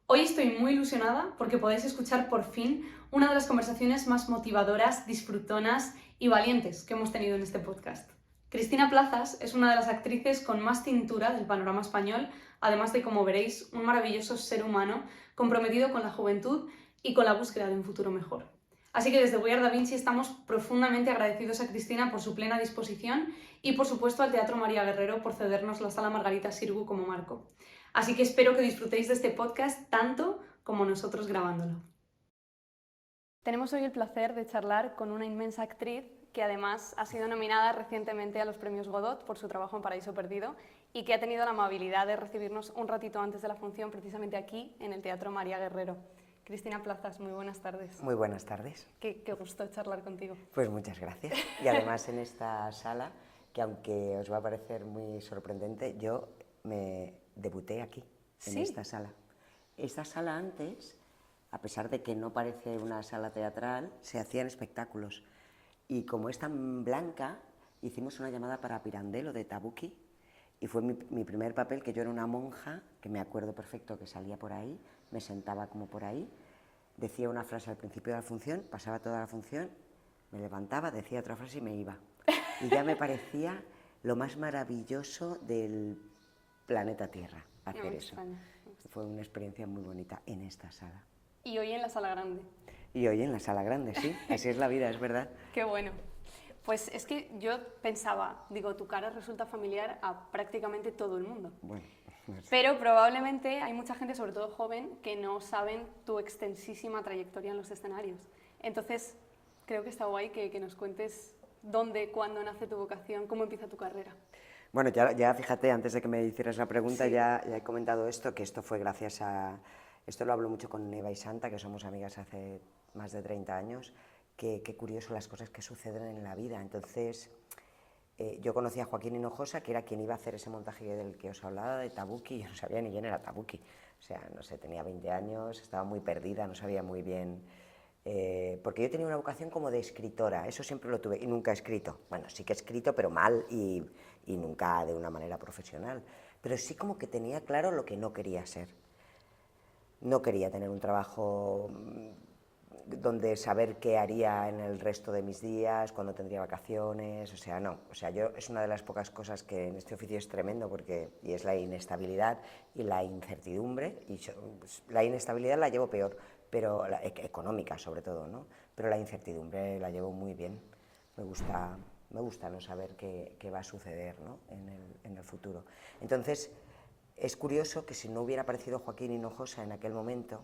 Hoy estoy muy ilusionada porque podéis escuchar por fin una de las conversaciones más motivadoras, disfrutonas y valientes que hemos tenido en este podcast. Cristina Plazas es una de las actrices con más cintura del panorama español, además de, como veréis, un maravilloso ser humano comprometido con la juventud y con la búsqueda de un futuro mejor. Así que desde We Are Da Vinci estamos profundamente agradecidos a Cristina por su plena disposición y, por supuesto, al Teatro María Guerrero por cedernos la Sala Margarita Sirgu como marco. Así que espero que disfrutéis de este podcast tanto como nosotros grabándolo. Tenemos hoy el placer de charlar con una inmensa actriz que además ha sido nominada recientemente a los premios Godot por su trabajo en Paraíso Perdido y que ha tenido la amabilidad de recibirnos un ratito antes de la función precisamente aquí en el Teatro María Guerrero. Cristina Plazas, muy buenas tardes. Muy buenas tardes. Qué gusto charlar contigo. Pues muchas gracias. Y además en esta sala, que aunque os va a parecer muy sorprendente, yo me debuté aquí, en esta sala. Esta sala antes, a pesar de que no parece una sala teatral, se hacían espectáculos. Y como es tan blanca, hicimos una llamada para Pirandello de Tabucchi, y fue mi primer papel, que yo era una monja, que me acuerdo perfecto que salía por ahí, me sentaba como por ahí, decía una frase al principio de la función, pasaba toda la función, me levantaba, decía otra frase y me iba. Y ya me parecía lo más maravilloso del planeta Tierra hacer eso. Fue una experiencia muy bonita en esta sala. Y hoy en la sala grande. Y hoy en la sala grande, sí, así es la vida, es verdad. Qué bueno. Pues es que yo pensaba, digo, tu cara resulta familiar a prácticamente todo el mundo. Bueno, no sé. Pero probablemente hay mucha gente, sobre todo joven, que no saben tu extensísima trayectoria en los escenarios. Entonces, creo que está guay que nos cuentes dónde, cuándo nace tu vocación, cómo empieza tu carrera. Bueno, ya fíjate, antes de que me hicieras la pregunta, Sí. ya he comentado esto, que esto fue gracias a... Esto lo hablo mucho con Eva y Santa, que somos amigas hace más de 30 años, que qué curioso las cosas que suceden en la vida. Entonces, yo conocí a Joaquín Hinojosa, que era quien iba a hacer ese montaje del que os hablaba, de Tabucchi. Yo no sabía ni quién era Tabucchi. O sea, no sé, tenía 20 años, estaba muy perdida, no sabía muy bien... porque yo tenía una vocación como de escritora, eso siempre lo tuve, y nunca he escrito. Bueno, sí que he escrito, pero mal y nunca de una manera profesional. Pero sí como que tenía claro lo que no quería ser. No quería tener un trabajo donde saber qué haría en el resto de mis días, cuando tendría vacaciones, o sea, no. O sea, yo es una de las pocas cosas que en este oficio es tremendo, y es la inestabilidad y la incertidumbre, y pues, la inestabilidad la llevo peor, pero económica sobre todo, ¿no? Pero la incertidumbre la llevo muy bien. Me gusta no saber qué va a suceder, ¿no? en el futuro. Entonces, es curioso que si no hubiera aparecido Joaquín Hinojosa en aquel momento,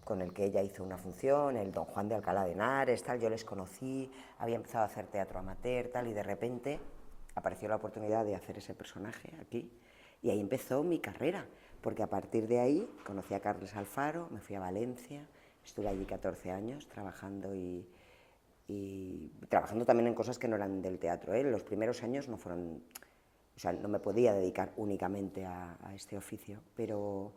con el que ella hizo una función, el Don Juan de Alcalá de Henares, tal, yo les conocí, había empezado a hacer teatro amateur, tal, y de repente apareció la oportunidad de hacer ese personaje aquí, y ahí empezó mi carrera, porque a partir de ahí conocí a Carles Alfaro, me fui a Valencia, estuve allí 14 años trabajando y trabajando también en cosas que no eran del teatro, ¿eh? Los primeros años no fueron, o sea, no me podía dedicar únicamente a este oficio, pero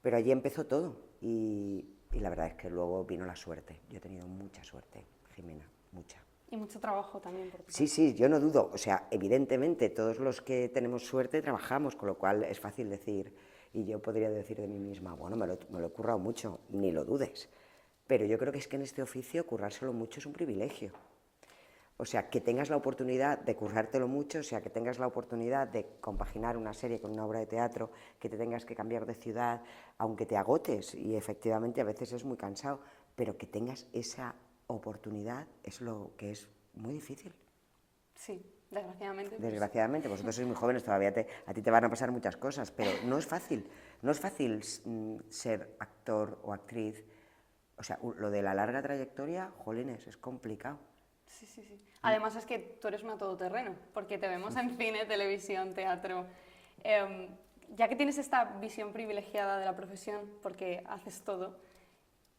allí empezó todo y la verdad es que luego vino la suerte. Yo he tenido mucha suerte, Jimena, mucha. Y mucho trabajo también por tu parte. Sí, sí, yo no dudo. O sea, evidentemente todos los que tenemos suerte trabajamos, con lo cual es fácil decir, y yo podría decir de mí misma, bueno, me lo he currado mucho, ni lo dudes. Pero yo creo que es que en este oficio currárselo mucho es un privilegio. O sea, que tengas la oportunidad de currártelo mucho, o sea, que tengas la oportunidad de compaginar una serie con una obra de teatro, que te tengas que cambiar de ciudad, aunque te agotes, y efectivamente a veces es muy cansado, pero que tengas esa oportunidad es lo que es muy difícil. Sí, desgraciadamente. Desgraciadamente, vosotros sois muy jóvenes todavía, a ti te van a pasar muchas cosas, pero no es fácil, no es fácil ser actor o actriz. O sea, lo de la larga trayectoria, jolines, es complicado. Sí, sí, sí. Además es que tú eres una todoterreno, porque te vemos en cine, televisión, teatro. Ya que tienes esta visión privilegiada de la profesión, porque haces todo,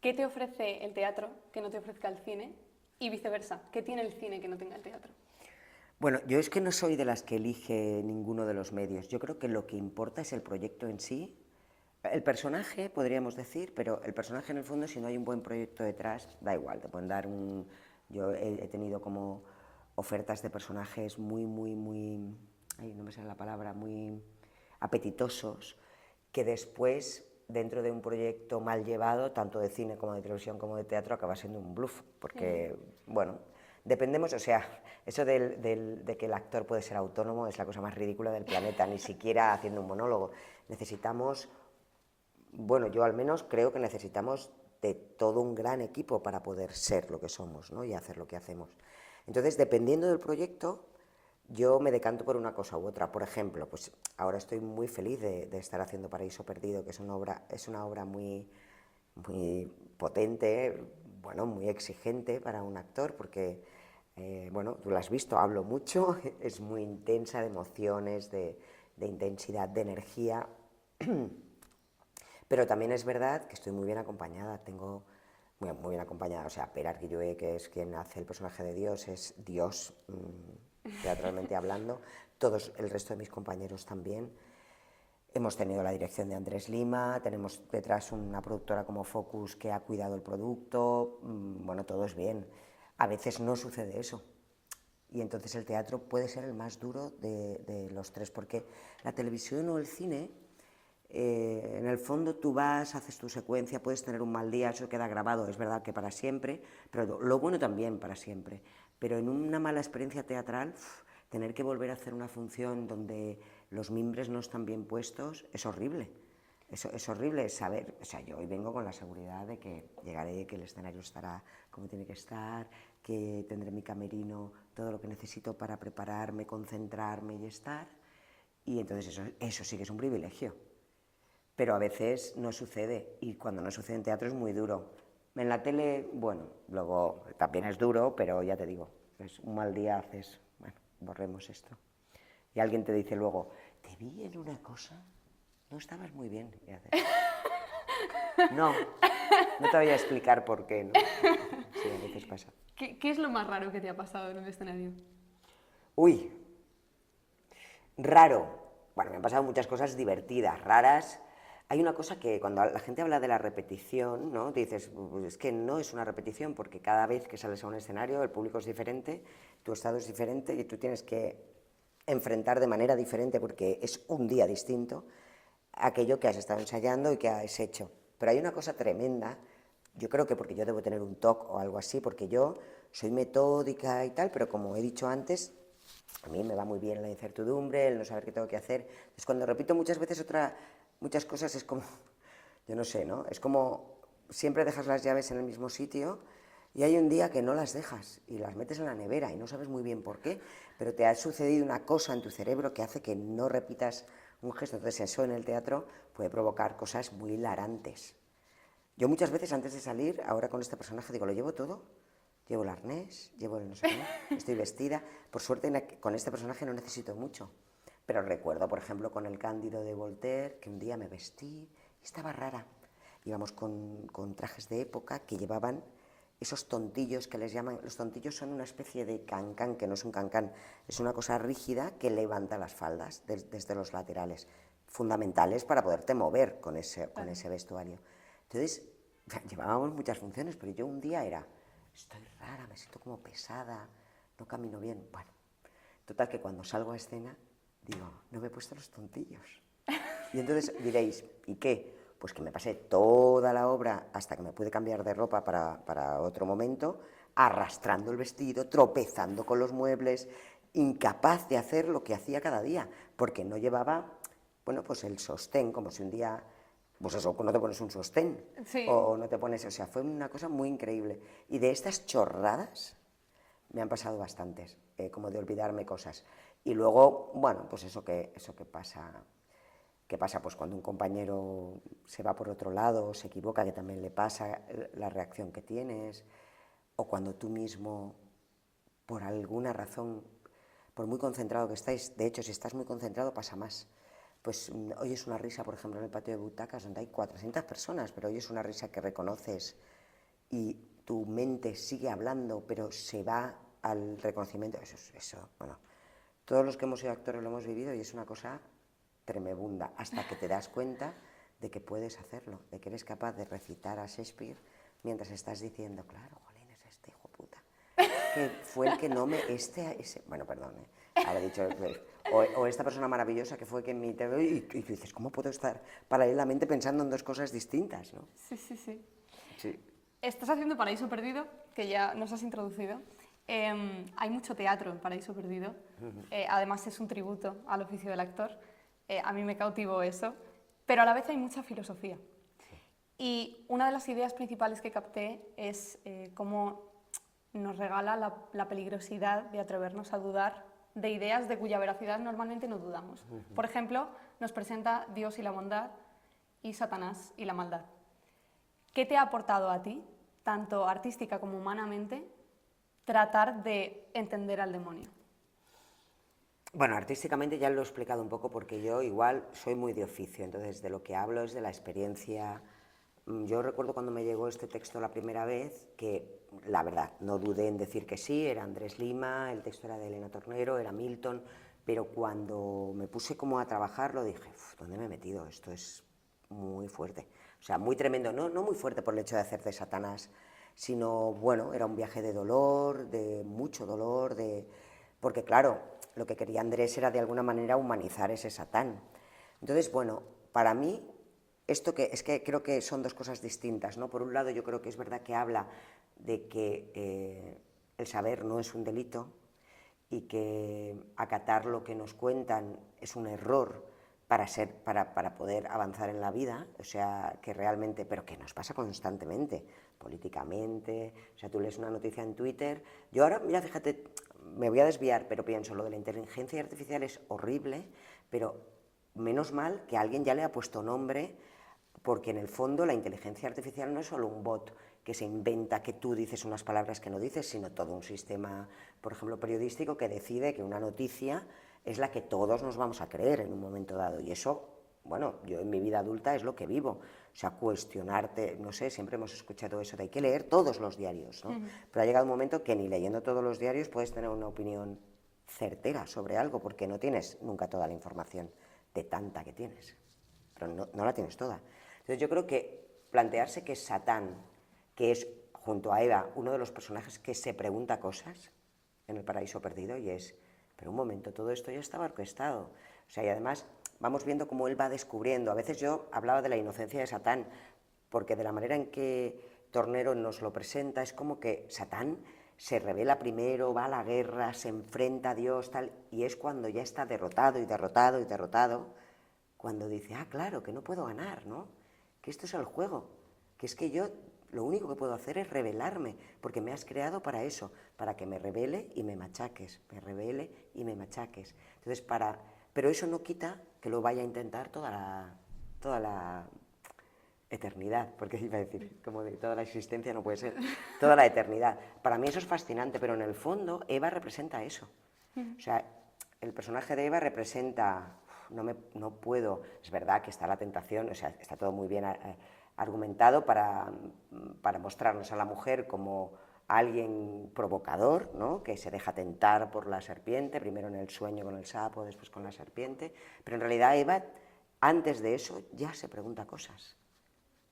¿qué te ofrece el teatro que no te ofrezca el cine? Y viceversa, ¿qué tiene el cine que no tenga el teatro? Bueno, yo es que no soy de las que elige ninguno de los medios. Yo creo que lo que importa es el proyecto en sí. El personaje, podríamos decir, pero el personaje en el fondo, si no hay un buen proyecto detrás, da igual, te pueden dar un... Yo he tenido como ofertas de personajes muy, ay, no me sale la palabra, muy apetitosos, que después dentro de un proyecto mal llevado, tanto de cine como de televisión como de teatro, acaba siendo un bluff, porque, bueno, dependemos, o sea, eso de que el actor puede ser autónomo es la cosa más ridícula del planeta, ni siquiera haciendo un monólogo. Necesitamos, bueno, yo al menos creo que necesitamos de todo un gran equipo para poder ser lo que somos, ¿no? Y hacer lo que hacemos. Entonces, dependiendo del proyecto, yo me decanto por una cosa u otra. Por ejemplo, pues ahora estoy muy feliz de estar haciendo Paraíso Perdido, que es una obra muy, muy potente, bueno, muy exigente para un actor, porque, bueno, tú lo has visto, hablo mucho, es muy intensa de emociones, de intensidad, de energía, pero también es verdad que estoy muy bien acompañada, tengo muy bien acompañada, o sea, Per Arquilloé, que es quien hace el personaje de Dios, es Dios, teatralmente hablando, todos el resto de mis compañeros también. Hemos tenido la dirección de Andrés Lima, tenemos detrás una productora como Focus que ha cuidado el producto, bueno, todo es bien. A veces no sucede eso. Y entonces el teatro puede ser el más duro de los tres, porque la televisión o el cine, en el fondo tú vas, haces tu secuencia, puedes tener un mal día, eso queda grabado, es verdad que para siempre, pero lo bueno también para siempre. Pero en una mala experiencia teatral, tener que volver a hacer una función donde los mimbres no están bien puestos es horrible. Eso es horrible saber, o sea, yo hoy vengo con la seguridad de que llegaré, que el escenario estará como tiene que estar, que tendré mi camerino, todo lo que necesito para prepararme, concentrarme y estar, y entonces eso sí que es un privilegio. Pero a veces no sucede, y cuando no sucede en teatro es muy duro. En la tele, bueno, luego también es duro, pero ya te digo, es un mal día haces, bueno, borremos esto. Y alguien te dice luego, te vi en una cosa, no estabas muy bien. Y haces, no, no te voy a explicar por qué, ¿no? Sí, a veces pasa. ¿Qué es lo más raro que te ha pasado en un escenario? Uy, raro. Bueno, me han pasado muchas cosas divertidas, raras. Hay una cosa que cuando la gente habla de la repetición, ¿no? Dices, pues es que no es una repetición porque cada vez que sales a un escenario el público es diferente, tu estado es diferente y tú tienes que enfrentar de manera diferente porque es un día distinto aquello que has estado ensayando y que has hecho. Pero hay una cosa tremenda, yo creo que porque yo debo tener un TOC o algo así, porque yo soy metódica y tal, pero como he dicho antes, a mí me va muy bien la incertidumbre, el no saber qué tengo que hacer. Entonces, cuando repito muchas veces muchas cosas es como, yo no sé, ¿no? Es como siempre dejas las llaves en el mismo sitio y hay un día que no las dejas y las metes en la nevera y no sabes muy bien por qué, pero te ha sucedido una cosa en tu cerebro que hace que no repitas un gesto. Entonces, eso en el teatro puede provocar cosas muy hilarantes. Yo muchas veces antes de salir, ahora con este personaje, digo, lo llevo todo, llevo el arnés, llevo el no sé qué, estoy vestida. Por suerte con este personaje no necesito mucho. Pero recuerdo, por ejemplo, con el Cándido de Voltaire, que un día me vestí y estaba rara. Íbamos con trajes de época que llevaban esos tontillos que les llaman. Los tontillos son una especie de cancán, que no es un cancán, es una cosa rígida que levanta las faldas desde los laterales, fundamentales para poderte mover con ese vestuario. Entonces, llevábamos muchas funciones, pero yo un día estoy rara, me siento como pesada, no camino bien. Bueno, total que cuando salgo a escena, digo, no me he puesto los tontillos. Y entonces diréis, ¿y qué? Pues que me pasé toda la obra hasta que me pude cambiar de ropa para otro momento, arrastrando el vestido, tropezando con los muebles, incapaz de hacer lo que hacía cada día, porque no llevaba, bueno, pues el sostén, como si un día, pues eso, no te pones un sostén, Sí. o no te pones, o sea, fue una cosa muy increíble. Y de estas chorradas me han pasado bastantes, como de olvidarme cosas. Y luego, bueno, pues eso que pasa. ¿Qué pasa? Pues cuando un compañero se va por otro lado, se equivoca, que también le pasa, la reacción que tienes, o cuando tú mismo, por alguna razón, por muy concentrado que estáis, de hecho, si estás muy concentrado pasa más. Pues oyes una risa, por ejemplo, en el patio de butacas, donde hay 400 personas, pero oyes una risa que reconoces y tu mente sigue hablando, pero se va al reconocimiento. Eso, bueno, todos los que hemos sido actores lo hemos vivido y es una cosa tremebunda, hasta que te das cuenta de que puedes hacerlo, de que eres capaz de recitar a Shakespeare mientras estás diciendo, claro, jolín, es este hijo puta, que fue el que no me, ese, bueno, perdón, Ahora he dicho, o esta persona maravillosa que fue quien me intervino y tú dices, ¿cómo puedo estar paralelamente pensando en dos cosas distintas, ¿no? Sí, sí, sí. Sí. Estás haciendo Paraíso Perdido, que ya nos has introducido. Hay mucho teatro en Paraíso Perdido. Además es un tributo al oficio del actor. A mí me cautivó eso. Pero a la vez hay mucha filosofía. Y una de las ideas principales que capté es cómo nos regala la peligrosidad de atrevernos a dudar de ideas de cuya veracidad normalmente no dudamos. Por ejemplo, nos presenta Dios y la bondad y Satanás y la maldad. ¿Qué te ha aportado a ti, tanto artística como humanamente, tratar de entender al demonio? Bueno, artísticamente ya lo he explicado un poco porque yo igual soy muy de oficio, entonces de lo que hablo es de la experiencia. Yo recuerdo cuando me llegó este texto la primera vez que, la verdad, no dudé en decir que sí, era Andrés Lima, el texto era de Elena Tornero, era Milton, pero cuando me puse como a trabajarlo dije, ¿dónde me he metido? Esto es muy fuerte, o sea, muy tremendo, no muy fuerte por el hecho de hacer de Satanás, sino, bueno, era un viaje de dolor, de mucho dolor, porque claro, lo que quería Andrés era de alguna manera humanizar ese Satán. Entonces, bueno, para mí, esto es que creo que son dos cosas distintas, ¿no? Por un lado, yo creo que es verdad que habla de que el saber no es un delito y que acatar lo que nos cuentan es un error para poder avanzar en la vida, o sea, que realmente, pero que nos pasa constantemente, políticamente, o sea, tú lees una noticia en Twitter, yo ahora, mira, fíjate, me voy a desviar, pero pienso, lo de la inteligencia artificial es horrible, pero menos mal que alguien ya le ha puesto nombre, porque en el fondo la inteligencia artificial no es solo un bot que se inventa que tú dices unas palabras que no dices, sino todo un sistema, por ejemplo, periodístico que decide que una noticia es la que todos nos vamos a creer en un momento dado. Y eso, bueno, yo en mi vida adulta es lo que vivo. O sea, cuestionarte, no sé, siempre hemos escuchado eso de hay que leer todos los diarios, ¿no? Pero ha llegado un momento que ni leyendo todos los diarios puedes tener una opinión certera sobre algo, porque no tienes nunca toda la información de tanta que tienes. Pero no la tienes toda. Entonces yo creo que plantearse que Satán, que es junto a Eva uno de los personajes que se pregunta cosas en el Paraíso Perdido, y es, pero un momento, todo esto ya estaba orquestado. O sea, y además vamos viendo cómo él va descubriendo. A veces yo hablaba de la inocencia de Satán, porque de la manera en que Tornero nos lo presenta, es como que Satán se revela primero, va a la guerra, se enfrenta a Dios, tal, y es cuando ya está derrotado y derrotado y derrotado, cuando dice, claro, que no puedo ganar, ¿no? Que esto es el juego, que es que yo lo único que puedo hacer es rebelarme, porque me has creado para eso, para que me rebele y me machaques, me rebele y me machaques. Entonces, pero eso no quita que lo vaya a intentar toda la eternidad, porque iba a decir, como de toda la existencia no puede ser, toda la eternidad. Para mí eso es fascinante, pero en el fondo Eva representa eso. O sea, el personaje de Eva representa, no puedo, es verdad que está la tentación, o sea, está todo muy bien argumentado para mostrarnos a la mujer como alguien provocador, ¿no? Que se deja tentar por la serpiente, primero en el sueño con el sapo, después con la serpiente, pero en realidad Eva, antes de eso, ya se pregunta cosas,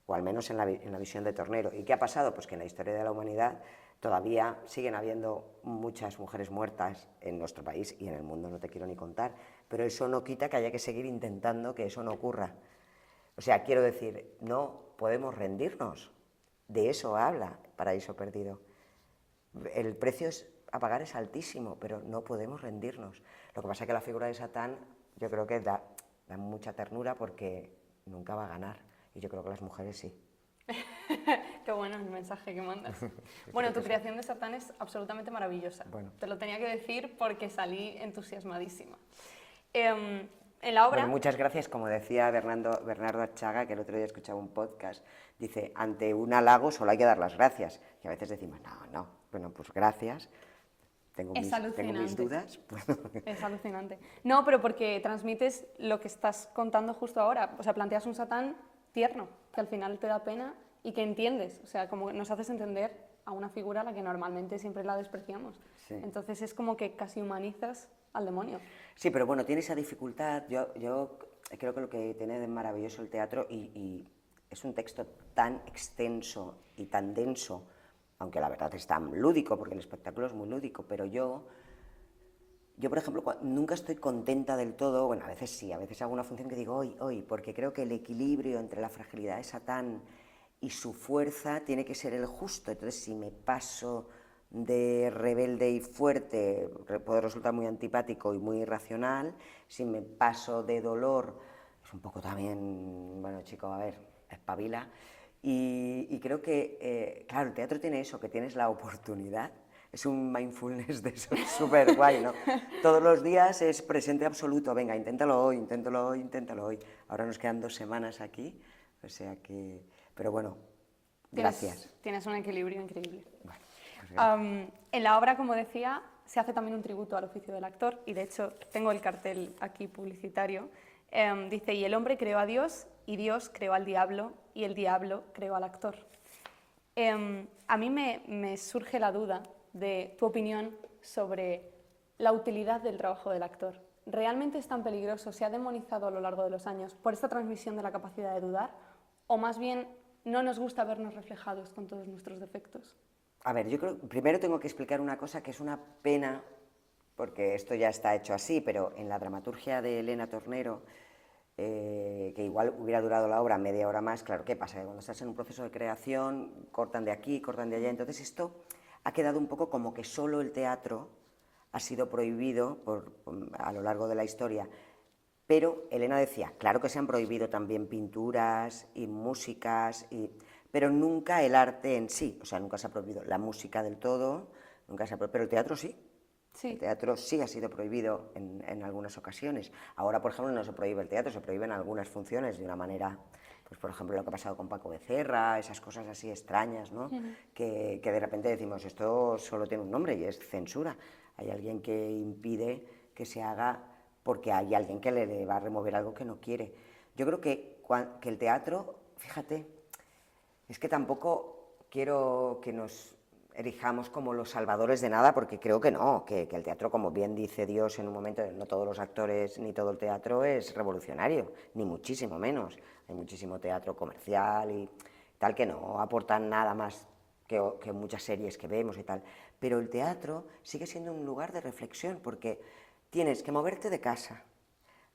o al menos en la visión de Tornero. ¿Y qué ha pasado? Pues que en la historia de la humanidad todavía siguen habiendo muchas mujeres muertas en nuestro país y en el mundo, no te quiero ni contar, pero eso no quita que haya que seguir intentando que eso no ocurra. O sea, quiero decir, no podemos rendirnos. De eso habla Paraíso Perdido. El precio a pagar es altísimo, pero no podemos rendirnos. Lo que pasa es que la figura de Satán yo creo que da mucha ternura porque nunca va a ganar. Y yo creo que las mujeres sí. Qué bueno el mensaje que mandas. Bueno, tu creación de Satán es absolutamente maravillosa. Bueno. Te lo tenía que decir porque salí entusiasmadísima. En la obra... Bueno, muchas gracias. Como decía Bernardo Achaga, que el otro día escuchaba un podcast, dice, ante un halago solo hay que dar las gracias. Y a veces decimos, no, bueno, pues gracias. Tengo mis dudas. Es alucinante. No, pero porque transmites lo que estás contando justo ahora. O sea, planteas un Satán tierno, que al final te da pena y que entiendes. O sea, como nos haces entender a una figura a la que normalmente siempre la despreciamos. Sí. Entonces es como que casi humanizas al demonio. Sí, pero bueno, tiene esa dificultad. Yo creo que lo que tiene de maravilloso el teatro, y es un texto tan extenso y tan denso, aunque la verdad es tan lúdico, porque el espectáculo es muy lúdico, pero yo yo, por ejemplo, nunca estoy contenta del todo, bueno, a veces sí, a veces hago una función que digo hoy, porque creo que el equilibrio entre la fragilidad de Satán y su fuerza tiene que ser el justo. Entonces, si me paso de rebelde y fuerte, puedo resultar muy antipático y muy irracional. Si me paso de dolor, es un poco también, bueno, chico, a ver, espabila. Y creo que, claro, el teatro tiene eso, que tienes la oportunidad. Es un mindfulness de eso súper guay, ¿no? Todos los días es presente absoluto. Venga, inténtalo hoy, inténtalo hoy, inténtalo hoy. Ahora nos quedan 2 semanas aquí, o sea que... Pero bueno, gracias. Tienes un equilibrio increíble. Bueno, pues en la obra, como decía, se hace también un tributo al oficio del actor, y de hecho tengo el cartel aquí publicitario. Dice, y el hombre creó a Dios, y Dios creó al diablo, y el diablo creó al actor. A mí me surge la duda de tu opinión sobre la utilidad del trabajo del actor. ¿Realmente es tan peligroso, se ha demonizado a lo largo de los años por esta transmisión de la capacidad de dudar? ¿O más bien no nos gusta vernos reflejados con todos nuestros defectos? A ver, yo creo, primero tengo que explicar una cosa que es una pena, porque esto ya está hecho así, pero en la dramaturgia de Elena Tornero, que igual hubiera durado la obra media hora más, claro, ¿qué pasa? Que cuando estás en un proceso de creación, cortan de aquí, cortan de allá, entonces esto ha quedado un poco como que solo el teatro ha sido prohibido a lo largo de la historia. Pero Elena decía, claro que se han prohibido también pinturas y músicas, pero nunca el arte en sí, o sea, nunca se ha prohibido la música del todo, nunca se ha prohibido, pero el teatro sí. Sí. El teatro sí ha sido prohibido en algunas ocasiones. Ahora, por ejemplo, no se prohíbe el teatro, se prohíben algunas funciones de una manera, pues por ejemplo, lo que ha pasado con Paco Becerra, esas cosas así extrañas, ¿no? Que de repente decimos, esto solo tiene un nombre y es censura. Hay alguien que impide que se haga porque hay alguien que le va a remover algo que no quiere. Yo creo que el teatro, fíjate, es que tampoco quiero que nos erijamos como los salvadores de nada, porque creo que no, que el teatro, como bien dice Dios en un momento, no todos los actores ni todo el teatro es revolucionario, ni muchísimo menos. Hay muchísimo teatro comercial y tal que no aportan nada más que muchas series que vemos y tal. Pero el teatro sigue siendo un lugar de reflexión, porque tienes que moverte de casa,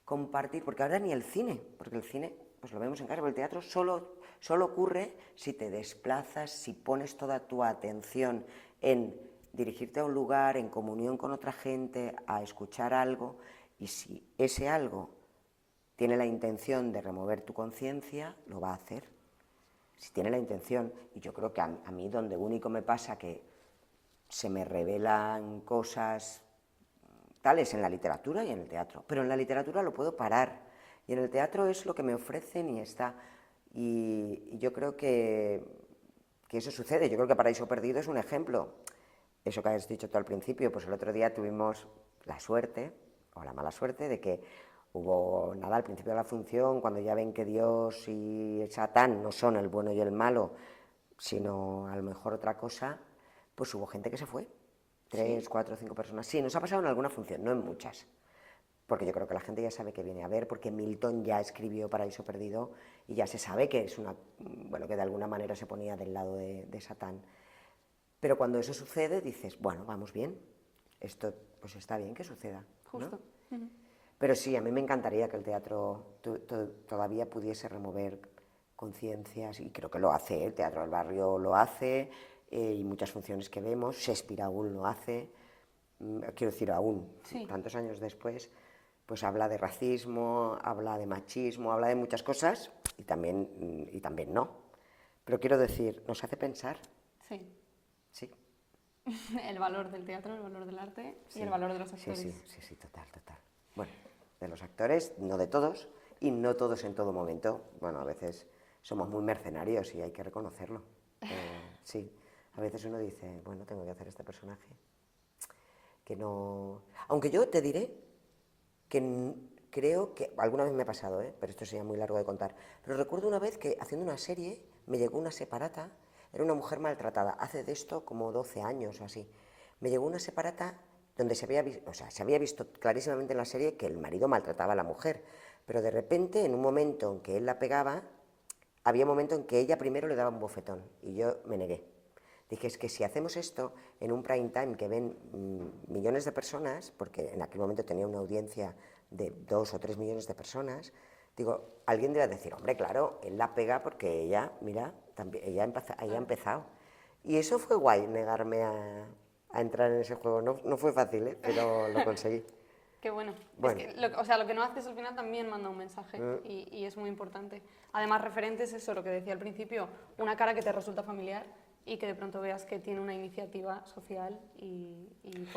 compartir, porque ahora ni el cine, porque el cine pues lo vemos en casa, pero el teatro solo ocurre si te desplazas, si pones toda tu atención en dirigirte a un lugar, en comunión con otra gente, a escuchar algo, y si ese algo tiene la intención de remover tu conciencia, lo va a hacer. Si tiene la intención, y yo creo que a mí donde único me pasa que se me revelan cosas tales en la literatura y en el teatro, pero en la literatura lo puedo parar, y en el teatro es lo que me ofrecen y está. Y yo creo que eso sucede. Yo creo que Paraíso Perdido es un ejemplo. Eso que has dicho tú al principio, pues el otro día tuvimos la suerte, o la mala suerte, de que hubo nada al principio de la función, cuando ya ven que Dios y Satán no son el bueno y el malo, sino a lo mejor otra cosa, pues hubo gente que se fue. 3, 4, 5 personas. Sí, nos ha pasado en alguna función, no en muchas. Porque yo creo que la gente ya sabe que viene a ver, porque Milton ya escribió Paraíso Perdido y ya se sabe que es bueno, que de alguna manera se ponía del lado de Satán. Pero cuando eso sucede dices, bueno, vamos bien, esto pues está bien que suceda, ¿no? Justo. Pero sí, a mí me encantaría que el teatro todavía pudiese remover conciencias, y creo que lo hace, el Teatro del Barrio lo hace, y muchas funciones que vemos, Shakespeare aún lo hace, quiero decir aún, sí, tantos años después, pues habla de racismo, habla de machismo, habla de muchas cosas, y también no. Pero quiero decir, nos hace pensar. sí. Sí. El valor del teatro, el valor del arte Sí, y el valor de los actores. sí, total. Bueno, de los actores, no de todos, y no todos en todo momento. Bueno, a veces somos muy mercenarios y hay que reconocerlo. Sí, a veces uno dice, bueno, tengo que hacer este personaje. Que no... Aunque yo te diré que creo que... Alguna vez me ha pasado, pero esto sería muy largo de contar. Pero recuerdo una vez que haciendo una serie me llegó una separata. Era una mujer maltratada, hace de esto como 12 años o así. Me llegó una separata donde se había visto clarísimamente en la serie que el marido maltrataba a la mujer, pero de repente, en un momento en que él la pegaba, había un momento en que ella primero le daba un bofetón, y yo me negué. Dije, es que si hacemos esto en un prime time que ven millones de personas, porque en aquel momento tenía una audiencia de 2 o 3 millones de personas, digo, alguien debe decir, hombre, claro, él la pega porque ella, mira, también, ella ha empezado. Y eso fue guay, negarme a entrar en ese juego. No, no fue fácil, ¿eh? Pero lo conseguí. Qué bueno. Bueno. Es que, o sea, lo que no haces al final también manda un mensaje y es muy importante. Además, referentes, eso, lo que decía al principio, una cara que te resulta familiar y que de pronto veas que tiene una iniciativa social y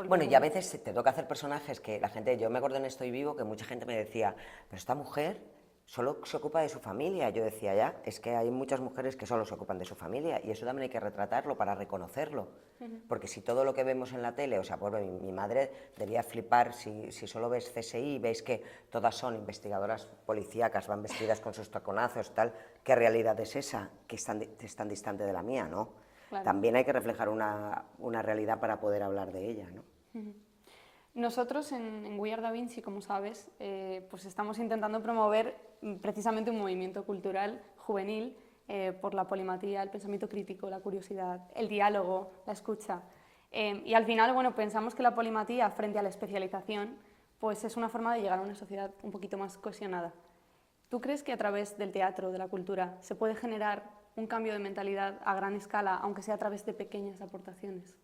Bueno, y a veces te toca hacer personajes que la gente, yo me acuerdo en Estoy Vivo que mucha gente me decía, pero esta mujer solo se ocupa de su familia. Yo decía, ya, es que hay muchas mujeres que solo se ocupan de su familia y eso también hay que retratarlo para reconocerlo. Porque si todo lo que vemos en la tele, o sea, pues mi madre debía flipar si solo ves CSI y veis que todas son investigadoras policíacas, van vestidas con sus taconazos, tal, ¿qué realidad es esa? Que es tan distante de la mía, ¿no? Claro. También hay que reflejar una realidad para poder hablar de ella, ¿no? Nosotros en We Are Da Vinci, como sabes, pues estamos intentando promover precisamente un movimiento cultural juvenil por la polimatía, el pensamiento crítico, la curiosidad, el diálogo, la escucha. Y al final, bueno, pensamos que la polimatía frente a la especialización pues es una forma de llegar a una sociedad un poquito más cohesionada. ¿Tú crees que a través del teatro, de la cultura, se puede generar un cambio de mentalidad a gran escala, aunque sea a través de pequeñas aportaciones?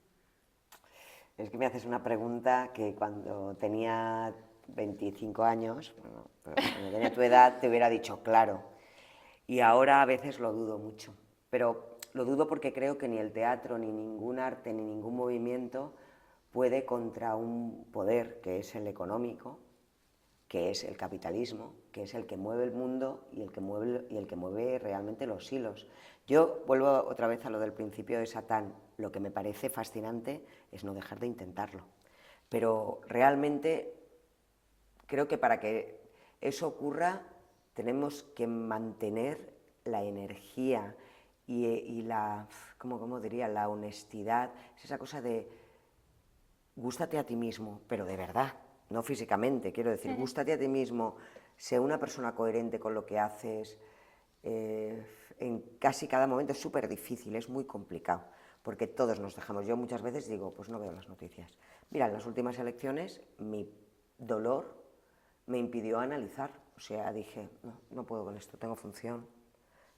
Es que me haces una pregunta que cuando tenía 25 años, bueno, cuando tenía tu edad, te hubiera dicho claro. Y ahora a veces lo dudo mucho. Pero lo dudo porque creo que ni el teatro, ni ningún arte, ni ningún movimiento puede contra un poder que es el económico, que es el capitalismo, que es el que mueve el mundo y el que mueve realmente los hilos. Yo vuelvo otra vez a lo del principio de Satán. Lo que me parece fascinante es no dejar de intentarlo. Pero realmente creo que para que eso ocurra tenemos que mantener la energía y la, ¿cómo diría? La honestidad. Es esa cosa de gústate a ti mismo, pero de verdad. No físicamente, quiero decir, gústate a ti mismo, sé una persona coherente con lo que haces. En casi cada momento es súper difícil, es muy complicado, porque todos nos dejamos. Yo muchas veces digo, pues no veo las noticias. Mira, en las últimas elecciones mi dolor me impidió analizar, o sea, dije, no puedo con esto, tengo función,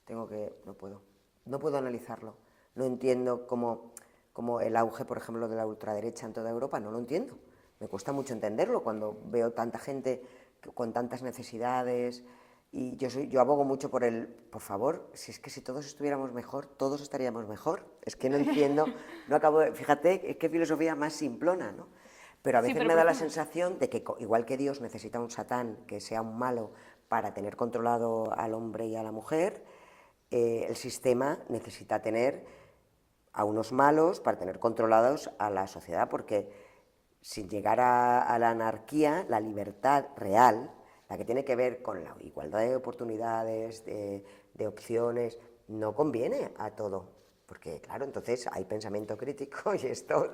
no puedo analizarlo. No entiendo cómo el auge, por ejemplo, de la ultraderecha en toda Europa, no lo entiendo. Me cuesta mucho entenderlo cuando veo tanta gente con tantas necesidades y yo abogo mucho por favor, si es que si todos estuviéramos mejor, todos estaríamos mejor. Es que no entiendo, fíjate, qué filosofía más simplona, ¿no? Pero a veces me da la sensación de que igual que Dios necesita un Satán que sea un malo para tener controlado al hombre y a la mujer, el sistema necesita tener a unos malos para tener controlados a la sociedad, porque sin llegar a la anarquía, la libertad real, la que tiene que ver con la igualdad de oportunidades, de opciones, no conviene a todo. Porque, claro, entonces hay pensamiento crítico y esto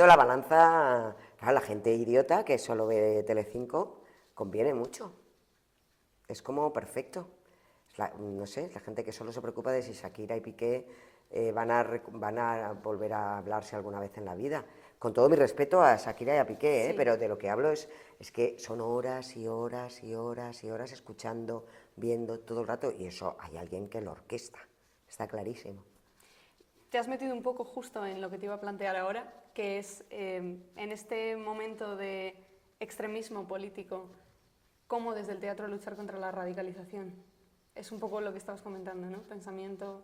la balanza, claro, la gente idiota que solo ve Telecinco, conviene mucho. Es como perfecto. No sé, la gente que solo se preocupa de si Shakira y Piqué van a volver a hablarse alguna vez en la vida. Con todo mi respeto a Shakira y a Piqué, sí. Pero de lo que hablo es que son horas y horas y horas y horas escuchando, viendo todo el rato, y eso hay alguien que lo orquesta, está clarísimo. Te has metido un poco justo en lo que te iba a plantear ahora, que es en este momento de extremismo político, cómo desde el teatro luchar contra la radicalización. Es un poco lo que estabas comentando, ¿no? Pensamiento,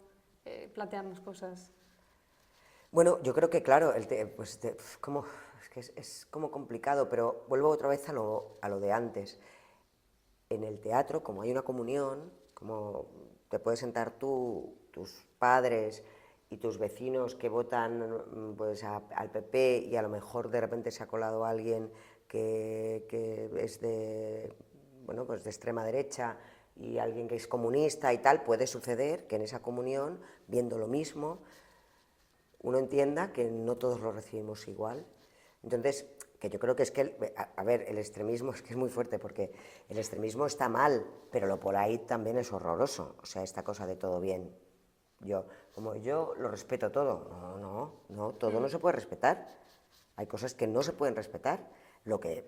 plantearnos cosas. Bueno, yo creo que claro, es como complicado, pero vuelvo otra vez a lo de antes. En el teatro, como hay una comunión, como te puedes sentar tú, tus padres y tus vecinos que votan pues, al PP y a lo mejor de repente se ha colado alguien que es pues de extrema derecha y alguien que es comunista y tal, puede suceder que en esa comunión, viendo lo mismo, uno entienda que no todos lo recibimos igual. Entonces, que yo creo que es que, el extremismo es que es muy fuerte, porque el extremismo está mal, pero lo polite también es horroroso, o sea, esta cosa de todo bien. Como yo lo respeto todo. No, todo no se puede respetar. Hay cosas que no se pueden respetar. Lo que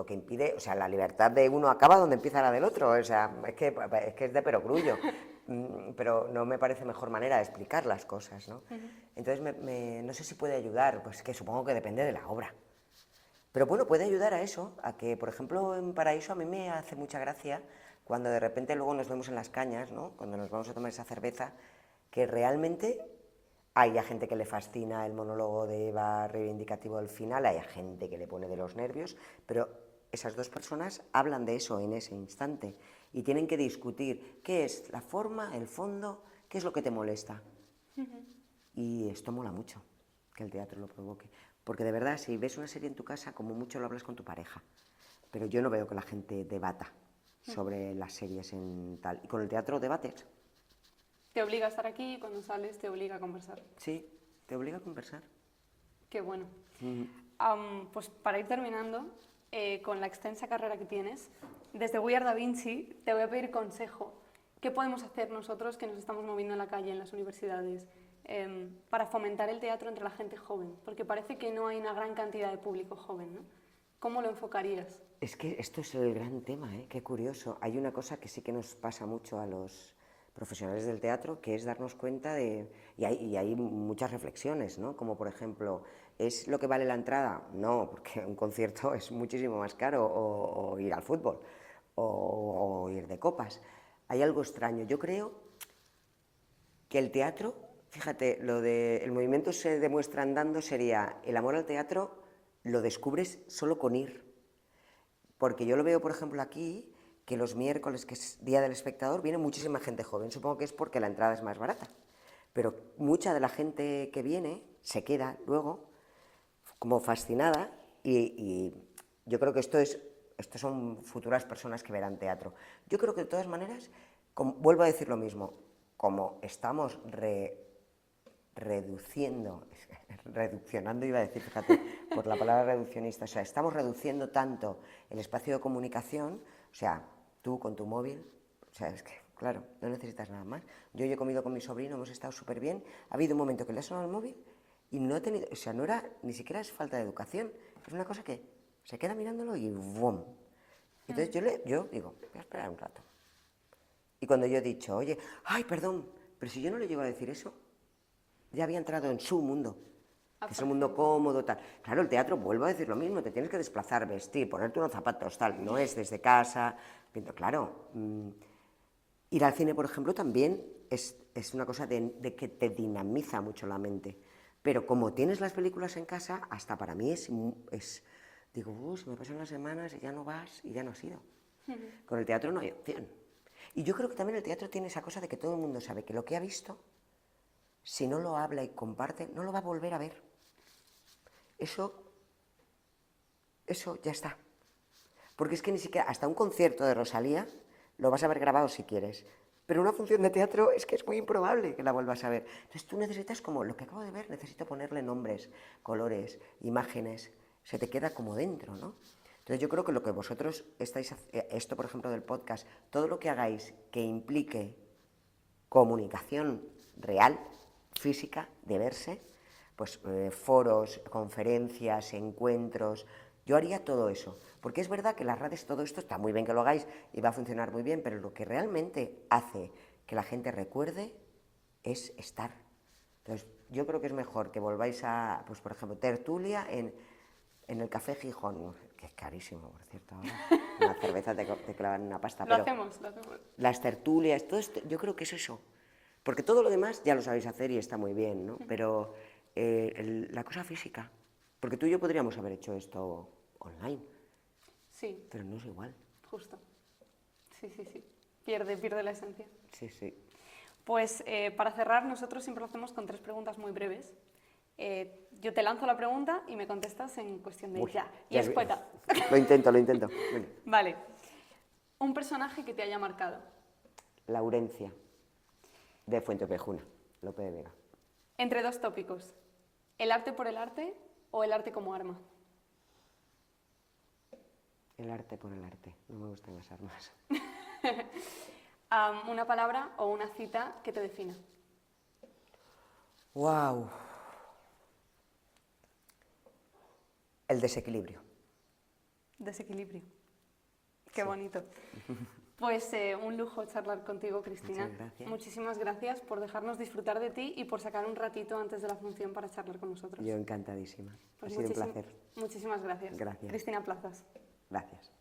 impide, o sea, la libertad de uno acaba donde empieza la del otro. O sea, es que es de perogrullo. Pero no me parece mejor manera de explicar las cosas, ¿no? Entonces, no sé si puede ayudar, pues que supongo que depende de la obra. Pero bueno, puede ayudar a eso, a que, por ejemplo, en Paraíso a mí me hace mucha gracia cuando de repente luego nos vemos en las cañas, ¿no? Cuando nos vamos a tomar esa cerveza, que realmente hay a gente que le fascina el monólogo de Eva reivindicativo del final, hay a gente que le pone de los nervios, pero esas dos personas hablan de eso en ese instante y tienen que discutir qué es la forma, el fondo, qué es lo que te molesta. Y esto mola mucho, que el teatro lo provoque. Porque de verdad, si ves una serie en tu casa, como mucho lo hablas con tu pareja. Pero yo no veo que la gente debata sobre las series en tal. ¿Y con el teatro debates? Te obliga a estar aquí y cuando sales te obliga a conversar. Sí, te obliga a conversar. Qué bueno. Pues para ir terminando, con la extensa carrera que tienes, desde We Are Da Vinci te voy a pedir consejo. ¿Qué podemos hacer nosotros que nos estamos moviendo en la calle, en las universidades, para fomentar el teatro entre la gente joven? Porque parece que no hay una gran cantidad de público joven, ¿no? ¿Cómo lo enfocarías? Es que esto es el gran tema, ¿eh? Qué curioso. Hay una cosa que sí que nos pasa mucho a los profesionales del teatro, que es darnos cuenta de... Y hay muchas reflexiones, ¿no? Como por ejemplo, ¿es lo que vale la entrada? No, porque un concierto es muchísimo más caro, o ir al fútbol, o ir de copas. Hay algo extraño. Yo creo que el teatro, fíjate, el movimiento se demuestra andando sería el amor al teatro lo descubres solo con ir. Porque yo lo veo, por ejemplo, aquí, que los miércoles, que es Día del Espectador, viene muchísima gente joven. Supongo que es porque la entrada es más barata. Pero mucha de la gente que viene se queda luego como fascinada y yo creo que estos son futuras personas que verán teatro. Yo creo que de todas maneras, vuelvo a decir lo mismo, como estamos reduccionando, iba a decir, fíjate, por la palabra reduccionista, o sea, estamos reduciendo tanto el espacio de comunicación, o sea, tú con tu móvil, o sea, es que, claro, no necesitas nada más. Yo he comido con mi sobrino, hemos estado súper bien, ha habido un momento que le ha sonado el móvil y no he tenido, o sea, no era, ni siquiera es falta de educación, es una cosa que se queda mirándolo y ¡bum! Entonces yo digo, voy a esperar un rato. Y cuando yo he dicho, oye, ay, perdón, pero si yo no le llego a decir eso, ya había entrado en su mundo, que es un mundo cómodo, tal. Claro, el teatro, vuelvo a decir lo mismo, te tienes que desplazar, vestir, ponerte unos zapatos, tal, no es desde casa, pero claro, ir al cine, por ejemplo, también es una cosa de que te dinamiza mucho la mente, pero como tienes las películas en casa, hasta para mí digo, se me pasan las semanas y ya no vas y ya no has ido. Con el teatro no hay opción. Y yo creo que también el teatro tiene esa cosa de que todo el mundo sabe que lo que ha visto, si no lo habla y comparte, no lo va a volver a ver. Eso ya está. Porque es que ni siquiera, hasta un concierto de Rosalía, lo vas a ver grabado si quieres. Pero una función de teatro es que es muy improbable que la vuelvas a ver. Entonces tú necesitas, como lo que acabo de ver, necesito ponerle nombres, colores, imágenes. Se te queda como dentro, ¿no? Entonces yo creo que lo que vosotros estáis, esto por ejemplo del podcast, todo lo que hagáis que implique comunicación real, física, de verse, pues foros, conferencias, encuentros, yo haría todo eso, porque es verdad que las redes, todo esto está muy bien que lo hagáis y va a funcionar muy bien, pero lo que realmente hace que la gente recuerde es estar. Entonces, yo creo que es mejor que volváis a, pues por ejemplo, tertulia en el Café Gijón, que es carísimo, por cierto, ahora. Una cerveza te clavan una pasta. Lo hacemos. Las tertulias, todo esto, yo creo que es eso. Porque todo lo demás ya lo sabéis hacer y está muy bien, ¿no? Pero la cosa física, porque tú y yo podríamos haber hecho esto online. Sí. Pero no es igual. Justo. Sí. Pierde la esencia. Sí. Pues para cerrar, nosotros siempre lo hacemos con 3 preguntas muy breves. Yo te lanzo la pregunta y me contestas en cuestión de ya. Y es poeta. Lo intento. Bueno. Vale. Un personaje que te haya marcado. Laurencia, de Fuentepejuna, Lope de Vega. Entre 2 tópicos. ¿El arte por el arte o el arte como arma? El arte por el arte. No me gustan las armas. Una palabra o una cita que te defina. ¡Wow! El desequilibrio. Desequilibrio. Qué Sí. bonito. Pues un lujo charlar contigo, Cristina. Muchas gracias. Muchísimas gracias por dejarnos disfrutar de ti y por sacar un ratito antes de la función para charlar con nosotros. Yo encantadísima. Pues ha sido un placer. Muchísimas gracias. Gracias. Cristina Plazas. Gracias.